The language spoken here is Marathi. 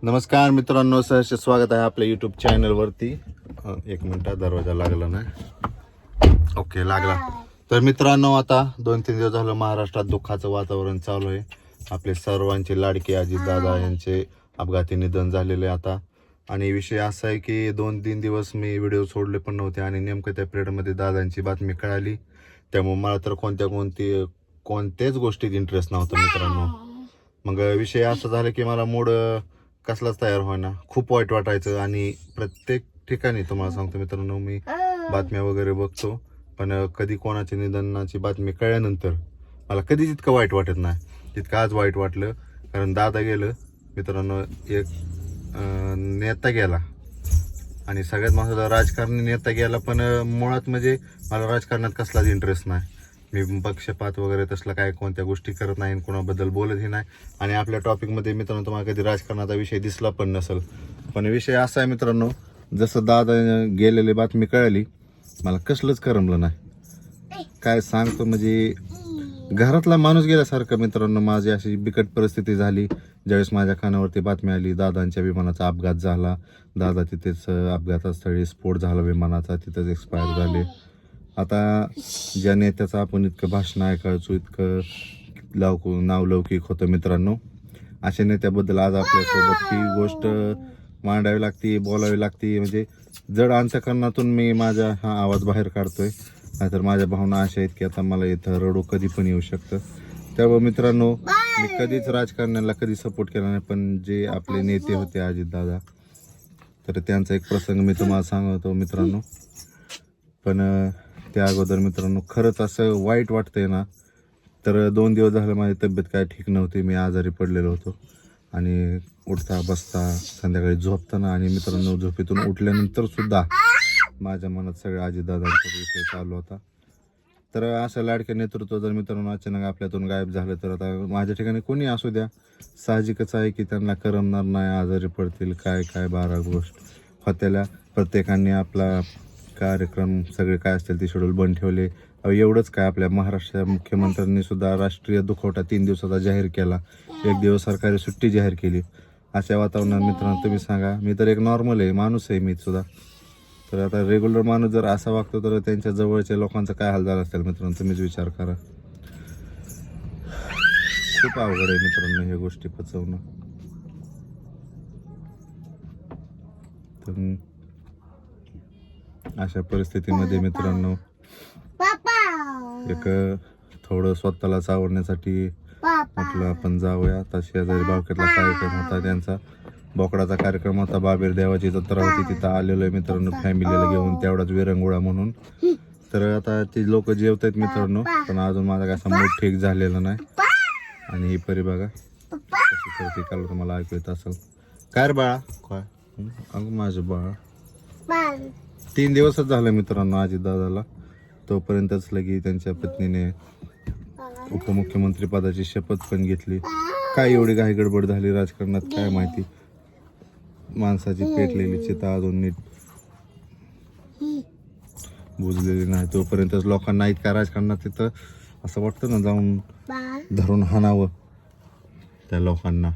नमस्कार मित्रांनो, सहर्ष स्वागत आहे आपल्या यूट्यूब चॅनलवरती. एक मिनिट, दरवाजा लागला ना. ओके, लागला. तर मित्रांनो, आता 2-3 दिवस झालं महाराष्ट्रात दुःखाचं वातावरण चालू आहे. आपले सर्वांचे लाडके अजितदादा यांचे अपघाती निधन झालेले आता. आणि विषय असा आहे की 2-3 दिवस मी व्हिडिओ सोडले पण नव्हते आणि नेमकं त्या पिरियडमध्ये दादांची बातमी कळाली. त्यामुळे मला तर कोणत्याच गोष्टीत इंटरेस्ट नव्हता मित्रांनो. मग विषय असा झाला की मला मूड कसलाच तयार व्हायना, खूप वाईट वाटायचं. आणि प्रत्येक ठिकाणी तुम्हाला सांगतो मित्रांनो, मी बातम्या वगैरे बघतो, पण कधी कोणाच्या निधनाची बातमी कळल्यानंतर मला कधीच इतकं वाईट वाटत नाही तितकं आज वाईट वाटलं. कारण दादा गेलं मित्रांनो, एक नेता गेला आणि सगळ्यात महत्त्वाचा राजकारणी नेता गेला. पण मुळात म्हणजे मला राजकारणात कसलाच इंटरेस्ट नाही. मी पक्षपात वगैरे तसला काय कोणत्या गोष्टी करत नाही, कोणाबद्दल बोलतही नाही. आणि आपल्या टॉपिकमध्ये मित्रांनो तुम्हाला कधी राजकारणाचा विषय दिसला पण नसेल. पण विषय असा आहे मित्रांनो, जसं दादा गेलेली बातमी कळाली मला कसलंच करमलं नाही. काय सांगतो म्हणजे घरातला माणूस गेल्यासारखं मित्रांनो. माझी अशी बिकट परिस्थिती झाली ज्यावेळेस माझ्या कानावरती बातमी आली दादांच्या विमानाचा अपघात झाला. दादा तिथेच अपघातास्थळी स्फोट झाला विमानाचा, तिथेच एक्सपायर झाले. आता ज्या नेत्याचं आपण इतकं भाषण ऐकायचो, इतकं नावलौकिक होतं मित्रांनो, अशा नेत्याबद्दल आज आपल्यासोबत ही गोष्ट मांडावी लागते, बोलावी लागते. म्हणजे जड अंतःकरणातून मी माझा हा आवाज बाहेर काढतोय. नाहीतर माझ्या भावना अशा आहेत की आता मला इथं रडू कधी पण येऊ शकतं. त्यामुळे मित्रांनो, मी कधीच राजकारण्याला कधी सपोर्ट केला नाही, पण जे आपले नेते होते अजितदादा, तर त्यांचा एक प्रसंग मी तुम्हाला सांगतो मित्रांनो. पण त्या अगोदर मित्रांनो, खरंच असं वाईट वाटतंय ना. तर 2 दिवस झालं माझी तब्येत काय ठीक नव्हती, मी आजारी पडलेलो होतो. आणि उठता बसता संध्याकाळी झोपताना आणि मित्रांनो झोपेतून उठल्यानंतर सुद्धा माझ्या मनात सगळं अजितदादांचा विषय चालू होता. तर असं लाडक्या नेतृत्व जर मित्रांनो अचानक आपल्यातून गायब झालं तर आता माझ्या ठिकाणी कोणी असू द्या, साहजिकच आहे की त्यांना करमणार नाही, आजारी पडतील, काय 12 गोष्ट होत्याला. प्रत्येकाने आपला कार्यक्रम सगळे काय असतील ते शेड्यूल बंद ठेवले. एवढंच काय, आपल्या महाराष्ट्र मुख्यमंत्र्यांनी सुद्धा राष्ट्रीय दुखवटा 3 दिवसाचा जाहीर केला, 1 दिवस सरकारी सुट्टी जाहीर केली. अशा वातावरणात मित्रांनो तुम्ही सांगा, मी तर एक नॉर्मल आहे माणूस आहे मी सुद्धा. तर आता रेग्युलर माणूस जर असा वागतो तर त्यांच्या जवळच्या लोकांचा काय हाल झाला असेल मित्रांनो, तुम्हीच विचार करा. खूप अवघड आहे मित्रांनो ह्या गोष्टी पचवणं. तर अशा परिस्थितीमध्ये मित्रांनो एक थोडं स्वतःला सावरण्यासाठी म्हटलं आपण जाऊया. आता शेजारी बावकेतला कार्यक्रम होता, त्यांचा बोकडाचा कार्यक्रम होता, बाबीर देवाची जत्रा होती, तिथं आलेलो आहे मित्रांनो फॅमिलीला घेऊन, तेवढाच विरंगुळा म्हणून. तर आता ती लोक जेवत आहेत मित्रांनो, पण अजून माझा कसा मूड ठीक झालेला नाही. आणि ही परी बघा कशी करते, काल तुम्हाला ऐकू येत असेल. काय रे बाळा, काय अगं माझं बाळा. 3 दिवसच झालं मित्रांनो अजितदादाला. तोपर्यंतच लगी त्यांच्या पत्नीने उपमुख्यमंत्री पदाची शपथ पण घेतली. काय एवढी घाई गडबड झाली राजकारणात काय माहिती. माणसाची पेटलेली चिता अजून नीट बुजलेली नाही. तोपर्यंतच लोकांना इतका राजकारणात तिथं असं वाटतं ना, जाऊन धरून हाणावं त्या लोकांना.